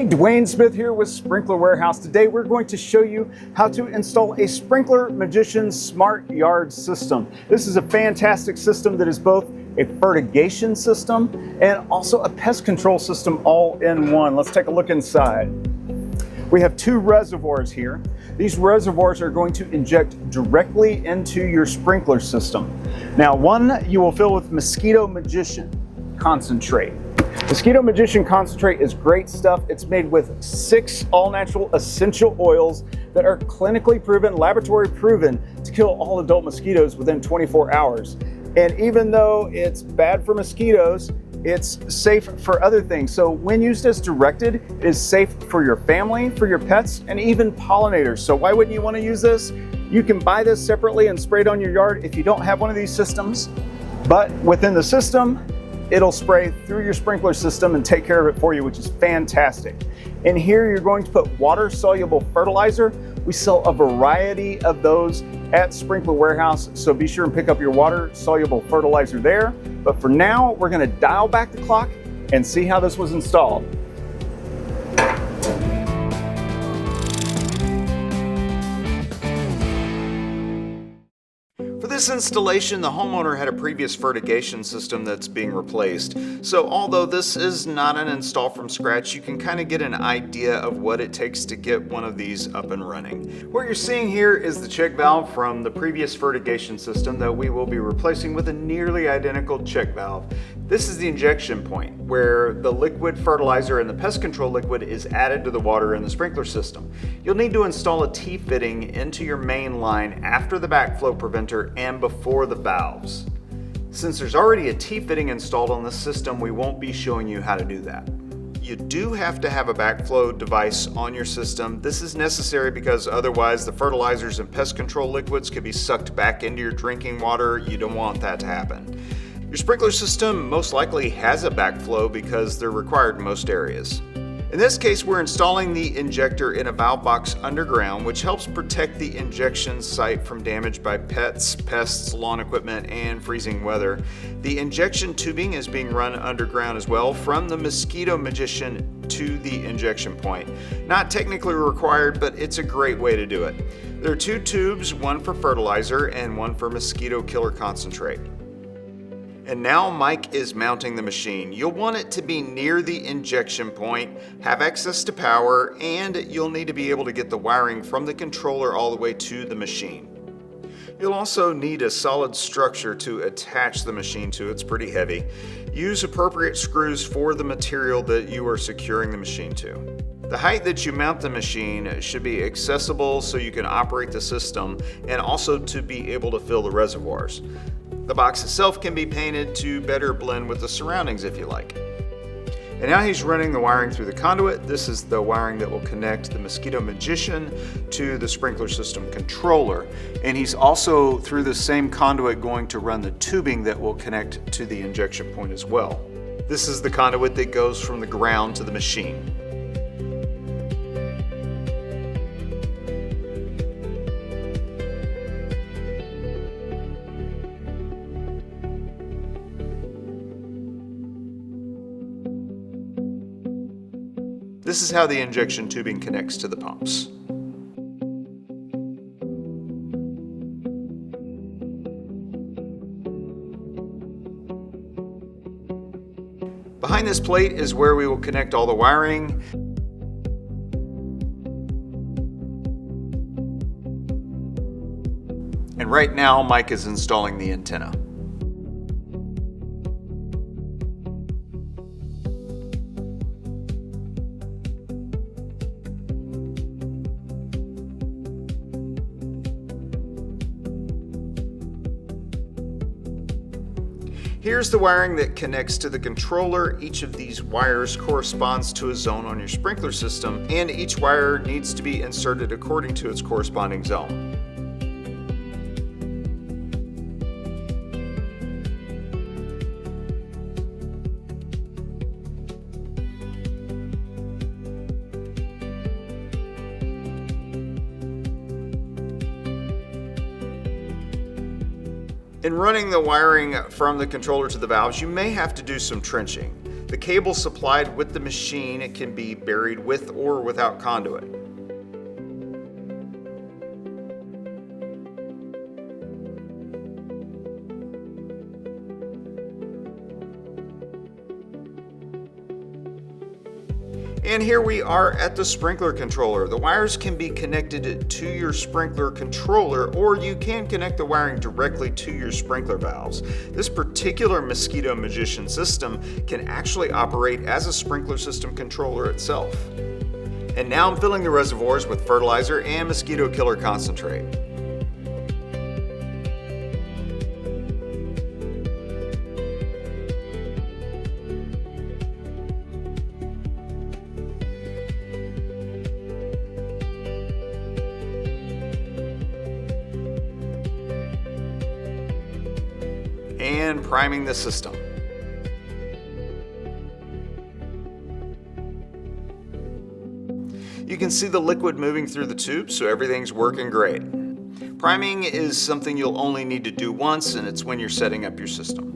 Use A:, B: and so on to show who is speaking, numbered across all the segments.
A: Hey, Dwayne Smith here with Sprinkler Warehouse. Today we're going to show you how to install a Sprinkler Magician Smart Yard system. This is a fantastic system that is both a fertigation system and also a pest control system all in one. Let's take a look inside. We have two reservoirs here. These reservoirs are going to inject directly into your sprinkler system. Now, one you will fill with Mosquito Magician concentrate. Mosquito Magician concentrate is great stuff. It's made with 6 all-natural essential oils that are clinically proven, laboratory proven to kill all adult mosquitoes within 24 hours. And even though it's bad for mosquitoes, it's safe for other things. So when used as directed, it is safe for your family, for your pets, and even pollinators. So why wouldn't you want to use this? You can buy this separately and spray it on your yard if you don't have one of these systems. But within the system, it'll spray through your sprinkler system and take care of it for you, which is fantastic. In here, you're going to put water-soluble fertilizer. We sell a variety of those at Sprinkler Warehouse, so be sure and pick up your water-soluble fertilizer there. But for now, we're gonna dial back the clock and see how this was installed.
B: For this installation, the homeowner had a previous fertigation system that's being replaced. So although this is not an install from scratch, you can kind of get an idea of what it takes to get one of these up and running. What you're seeing here is the check valve from the previous fertigation system that we will be replacing with a nearly identical check valve. This is the injection point where the liquid fertilizer and the pest control liquid is added to the water in the sprinkler system. You'll need to install a T-fitting into your main line after the backflow preventer and before the valves. Since there's already a T-fitting installed on the system, we won't be showing you how to do that. You do have to have a backflow device on your system. This is necessary because otherwise the fertilizers and pest control liquids could be sucked back into your drinking water. You don't want that to happen. Your sprinkler system most likely has a backflow because they're required in most areas. In this case, we're installing the injector in a valve box underground, which helps protect the injection site from damage by pets, pests, lawn equipment, and freezing weather. The injection tubing is being run underground as well from the Mosquito Magician to the injection point. Not technically required, but it's a great way to do it. There are 2 tubes, one for fertilizer and one for mosquito killer concentrate. And now Mike is mounting the machine. You'll want it to be near the injection point, have access to power, and you'll need to be able to get the wiring from the controller all the way to the machine. You'll also need a solid structure to attach the machine to. It's pretty heavy. Use appropriate screws for the material that you are securing the machine to. The height that you mount the machine should be accessible so you can operate the system and also to be able to fill the reservoirs. The box itself can be painted to better blend with the surroundings if you like. And now he's running the wiring through the conduit. This is the wiring that will connect the Mosquito Magician to the sprinkler system controller. And he's also, through the same conduit, going to run the tubing that will connect to the injection point as well. This is the conduit that goes from the ground to the machine. This is how the injection tubing connects to the pumps. Behind this plate is where we will connect all the wiring. And right now, Mike is installing the antenna. Here's the wiring that connects to the controller. Each of these wires corresponds to a zone on your sprinkler system, and each wire needs to be inserted according to its corresponding zone. In running the wiring from the controller to the valves, you may have to do some trenching. The cable supplied with the machine, it can be buried with or without conduit. And here we are at the sprinkler controller. The wires can be connected to your sprinkler controller, or you can connect the wiring directly to your sprinkler valves. This particular Mosquito Magician system can actually operate as a sprinkler system controller itself. And now I'm filling the reservoirs with fertilizer and mosquito killer concentrate. And priming the system. You can see the liquid moving through the tube, so everything's working great. Priming is something you'll only need to do once, and it's when you're setting up your system.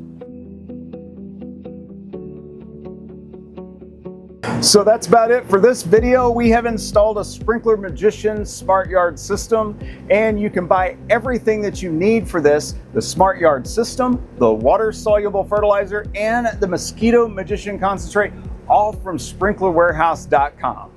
A: So that's about it for this video. We have installed a Sprinkler Magician Smart Yard system, and you can buy everything that you need for this: the Smart Yard system, the water-soluble fertilizer, and the Mosquito Magician concentrate, all from sprinklerwarehouse.com.